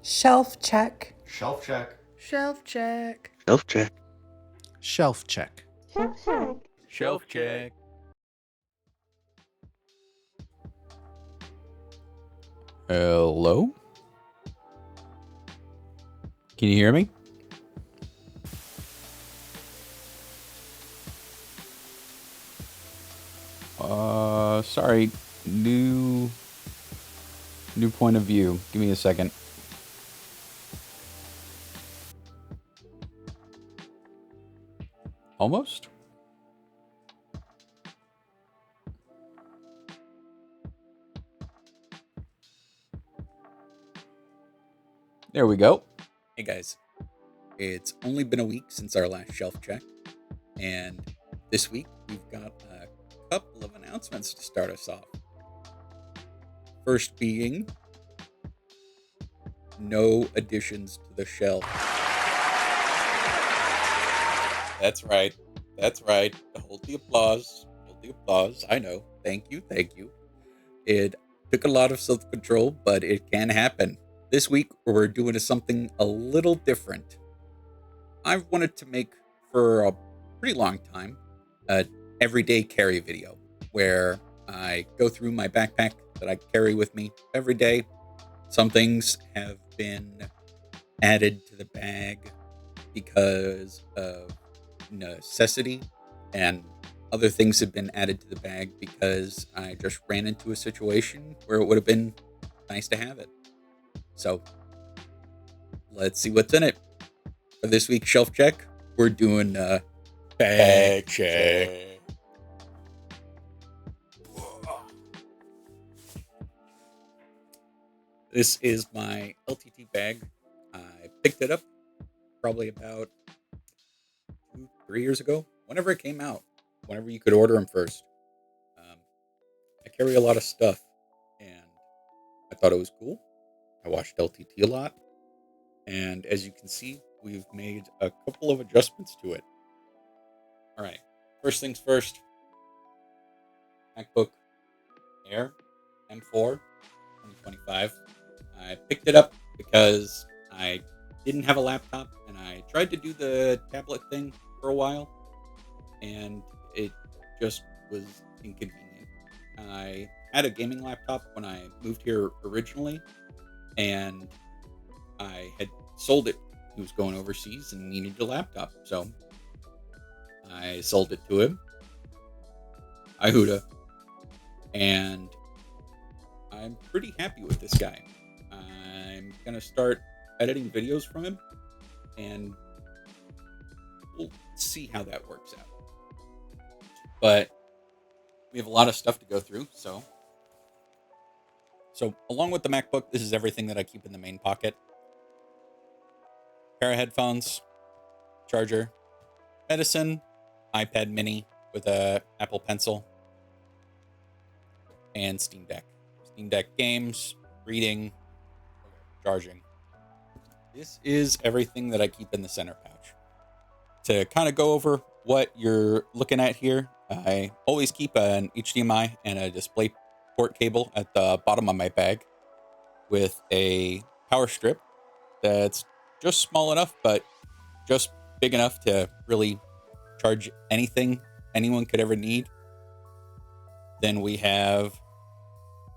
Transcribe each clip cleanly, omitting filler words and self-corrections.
Shelf check. Shelf check. Shelf check. Shelf check. Shelf check. Shelf check. Hello? Can you hear me? Sorry. New point of view. Give me a second. Almost? There we go. Hey guys, it's only been a week since our last shelf check, and this week we've got a couple of announcements to start us off. First being, no additions to the shelf. That's right. Hold the applause. I know. Thank you. It took a lot of self-control, but it can happen. This week, we're doing something a little different. I've wanted to make, for a pretty long time, an everyday carry video where I go through my backpack that I carry with me every day. Some things have been added to the bag because of necessity, and other things have been added to the bag because I just ran into a situation where it would have been nice to have it. So let's see what's in it. For this week's shelf check, we're doing a bag check. This is my LTT bag. I picked it up probably about 2-3 years ago, whenever it came out, whenever you could order them first. I carry a lot of stuff, and I thought it was cool. I watched LTT a lot, and as you can see, we've made a couple of adjustments to it. All right, first things first, MacBook Air M4 2025. I picked it up because I didn't have a laptop, and I tried to do the tablet thing for a while, and it just was inconvenient. I had a gaming laptop when I moved here originally, and I had sold it. He was going overseas and needed a laptop, so I sold it to him. Ihuda. And I'm pretty happy with this guy. I'm gonna start editing videos from him, and we'll see how that works out. But we have a lot of stuff to go through, so along with the MacBook, this is everything that I keep in the main pocket. Pair of headphones, charger, medicine, iPad mini with a Apple Pencil, and Steam Deck. Steam Deck games, reading, charging. This is everything that I keep in the center pouch. To kind of go over what you're looking at here, I always keep an HDMI and a display port cable at the bottom of my bag with a power strip that's just small enough, but just big enough to really charge anything anyone could ever need. Then we have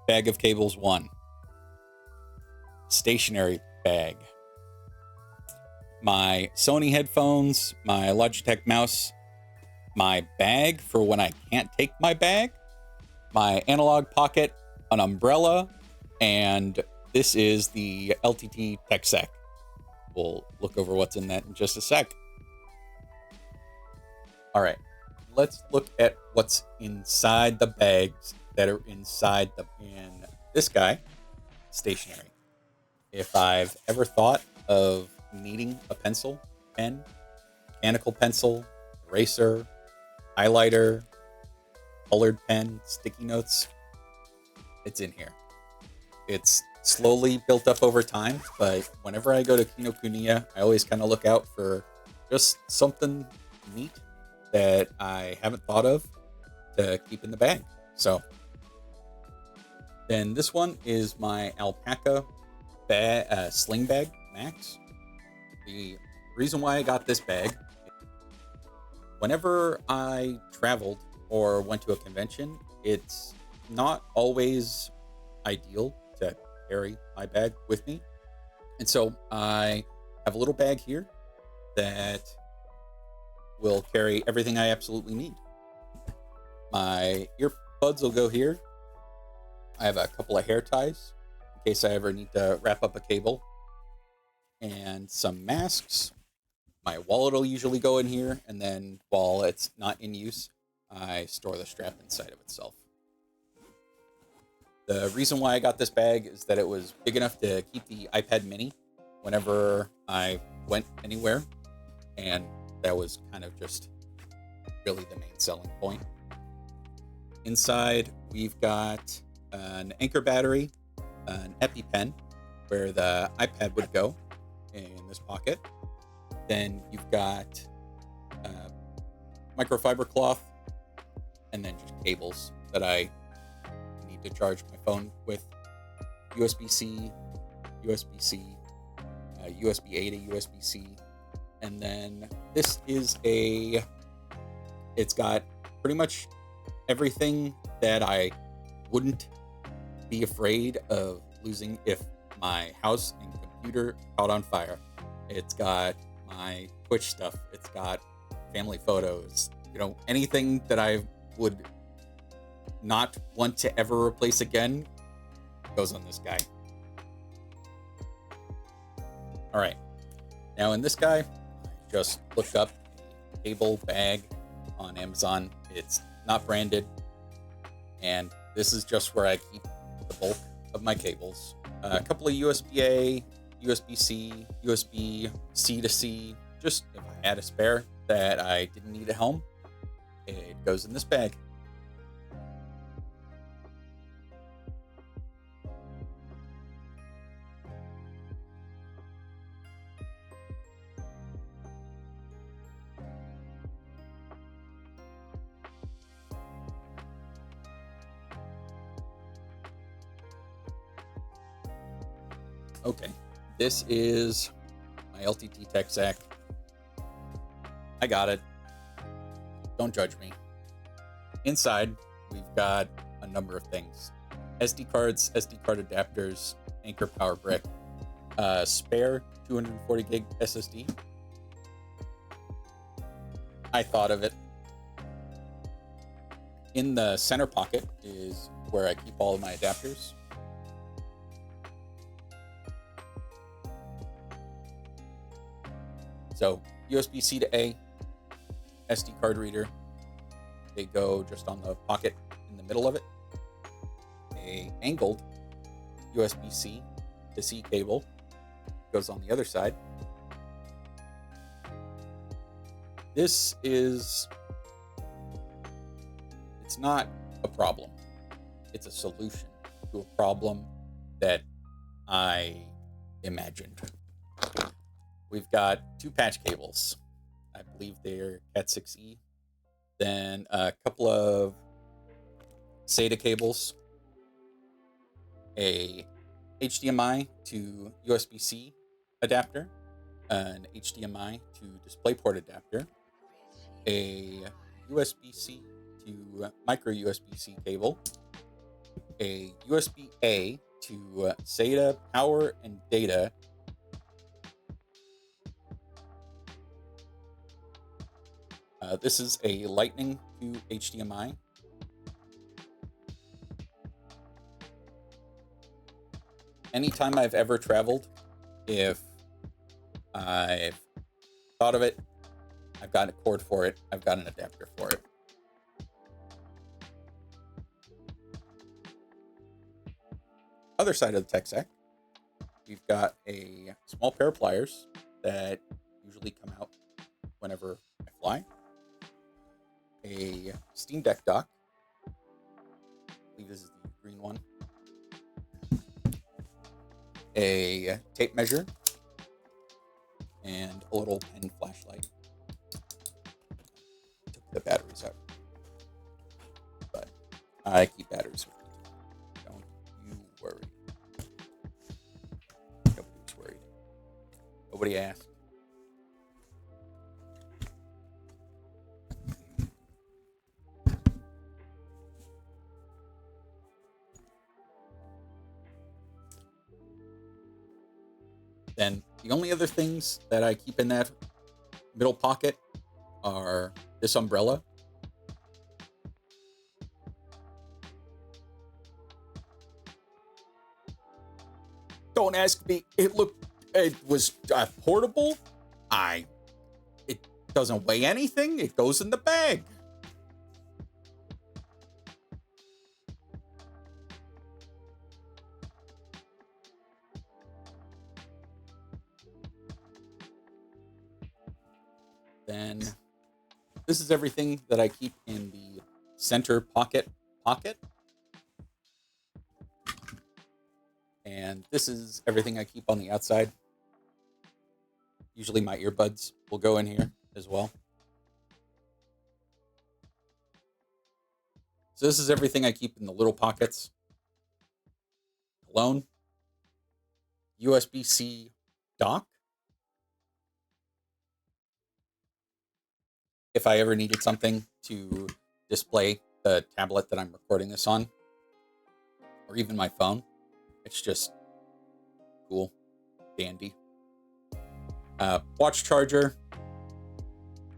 bag of cables 1, stationary bag, my Sony headphones, my Logitech mouse, my bag for when I can't take my bag, my analog pocket, an umbrella, and this is the LTT Tech Sec. We'll look over what's in that in just a sec. All right, let's look at what's inside the bags that are inside in this guy, stationary. If I've ever thought of needing a pencil, pen, mechanical pencil, eraser, highlighter, colored pen, sticky notes, it's in here. It's slowly built up over time, but whenever I go to Kinokuniya, I always kind of look out for just something neat that I haven't thought of to keep in the bag. So then this one is my alpaca sling bag max. The reason why I got this bag, whenever I traveled or went to a convention, it's not always ideal to carry my bag with me. And so I have a little bag here that will carry everything I absolutely need. My earbuds will go here. I have a couple of hair ties in case I ever need to wrap up a cable, and some masks. My wallet will usually go in here, and then while it's not in use, I store the strap inside of itself. The reason why I got this bag is that it was big enough to keep the iPad mini whenever I went anywhere, and that was kind of just really the main selling point. Inside, we've got an Anchor battery, an EpiPen, where the iPad would go in this pocket. Then you've got microfiber cloth, and then just cables that I need to charge my phone with. USB-C, USB-C, USB-A to USB-C. And then this is it's got pretty much everything that I wouldn't be afraid of losing if my house and computer caught on fire. It's got my Twitch stuff. It's got family photos. Anything that I would not want to ever replace again goes on this guy. All right. Now in this guy, I just looked up a cable bag on Amazon. It's not branded, and this is just where I keep the bulk of my cables. A couple of USB-A, USB-C, USB-C to C, just if I had a spare that I didn't need at home, it goes in this bag. Okay, this is my LTT tech sack. I got it. Don't judge me. Inside, we've got a number of things. SD cards, SD card adapters, Anchor power brick, spare 240 gig SSD. I thought of it. In the center pocket is where I keep all of my adapters. So USB-C to A, SD card reader, they go just on the pocket in the middle of it. A angled USB-C to C cable goes on the other side. It's not a problem. It's a solution to a problem that I imagined. We've got two patch cables. I believe they're Cat 6E. Then a couple of SATA cables. A HDMI to USB-C adapter. An HDMI to DisplayPort adapter. A USB-C to micro USB-C cable. A USB-A to SATA power and data. This is a Lightning to HDMI. Anytime I've ever traveled, if I've thought of it, I've got a cord for it, I've got an adapter for it. Other side of the tech sack, we've got a small pair of pliers that usually come out whenever I fly. A Steam Deck dock. I believe this is the green one. A tape measure. And a little pen flashlight. Took the batteries out. But I keep batteries with me. Don't you worry. Nobody asked. Then the only other things that I keep in that middle pocket are this umbrella. Don't ask me. It was portable. It doesn't weigh anything. It goes in the bag. Then this is everything that I keep in the center pocket. And this is everything I keep on the outside. Usually my earbuds will go in here as well. So this is everything I keep in the little pockets. Cologne, USB-C dock. If I ever needed something to display the tablet that I'm recording this on, or even my phone, it's just cool, dandy. Watch charger,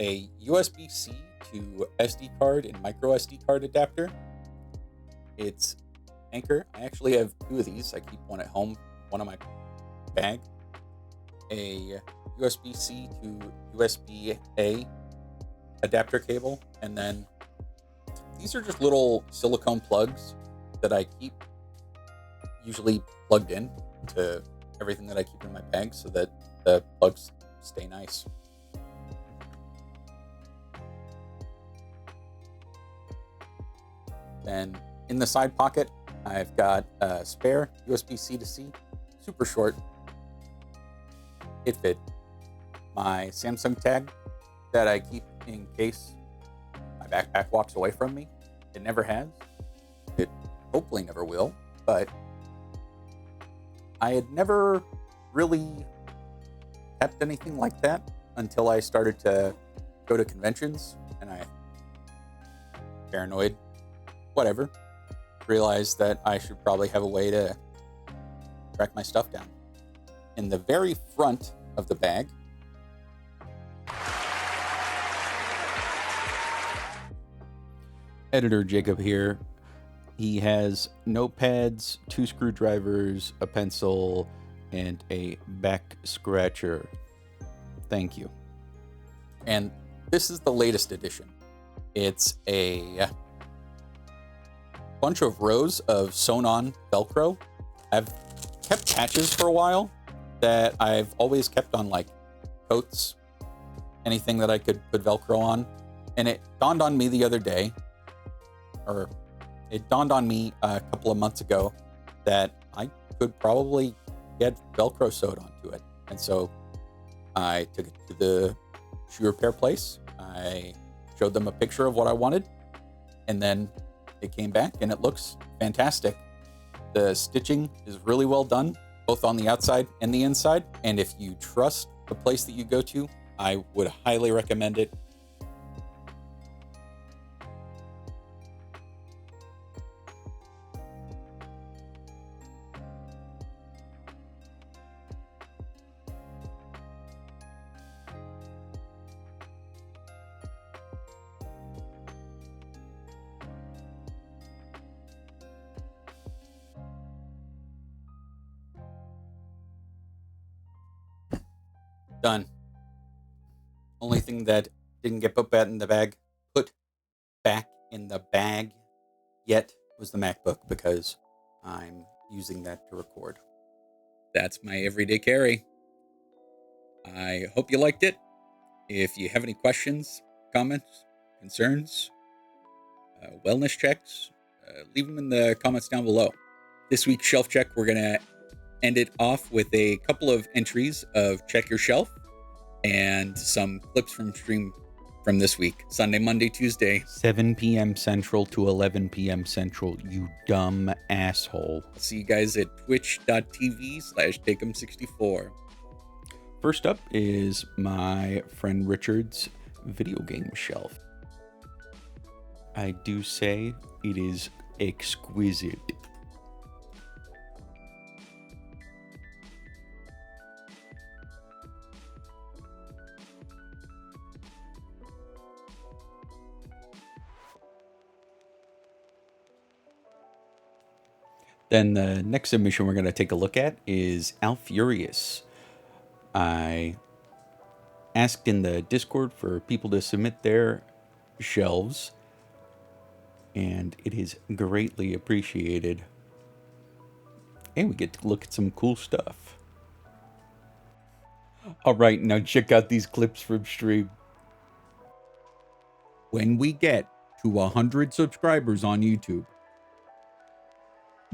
a USB-C to SD card and micro SD card adapter. It's Anchor. I actually have two of these. I keep one at home, one in my bag. A USB-C to USB-A adapter cable, and then these are just little silicone plugs that I keep usually plugged in to everything that I keep in my bag so that the plugs stay nice. Then in the side pocket, I've got a spare USB-C to C, super short. It fit. My Samsung tag that I keep in case my backpack walks away from me. It never has. It hopefully never will, but I had never really kept anything like that until I started to go to conventions, and I, paranoid, whatever, realized that I should probably have a way to track my stuff down. In the very front of the bag, Editor Jacob here. He has notepads, 2 screwdrivers, a pencil, and a back scratcher. Thank you. and this is the latest edition. It's a bunch of rows of sewn-on Velcro. I've kept patches for a while that I've always kept on like coats, anything that I could put Velcro on. And it dawned on me the other day, or it dawned on me a couple of months ago, that I could probably get Velcro sewed onto it. And so I took it to the shoe repair place. I showed them a picture of what I wanted, and then it came back and it looks fantastic. The stitching is really well done, both on the outside and the inside. And if you trust the place that you go to, I would highly recommend it. Done. Only thing that didn't get put back in the bag yet was the MacBook, because I'm using that to record. That's my everyday carry. I hope you liked it. If you have any questions, comments, concerns, wellness checks, leave them in the comments down below. This week's shelf check, we're going to end it off with a couple of entries of Check Your Shelf and some clips from stream from this week. Sunday, Monday, Tuesday. 7 p.m. Central to 11 p.m. Central, you dumb asshole. I'll see you guys at twitch.tv/Taykum64. First up is my friend Richard's video game shelf. I do say it is exquisite. Then the next submission we're going to take a look at is Al Furious. I asked in the Discord for people to submit their shelves, and it is greatly appreciated. And we get to look at some cool stuff. All right, now check out these clips from stream. When we get to 100 subscribers on YouTube,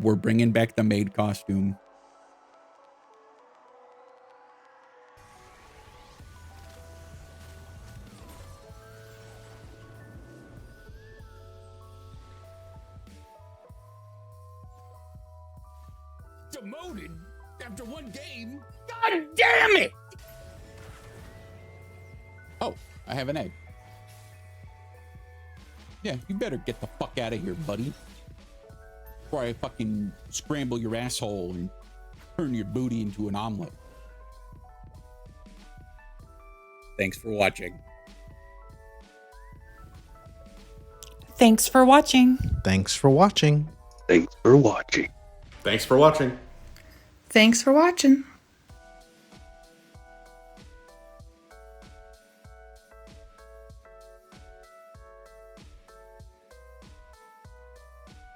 we're bringing back the maid costume. Demoted after one game? God damn it! Oh, I have an egg. Yeah, you better get the fuck out of here, buddy. Before I fucking scramble your asshole and turn your booty into an omelet. Thanks for watching. Thanks for watching. Thanks for watching. Thanks for watching. Thanks for watching. Thanks for watching.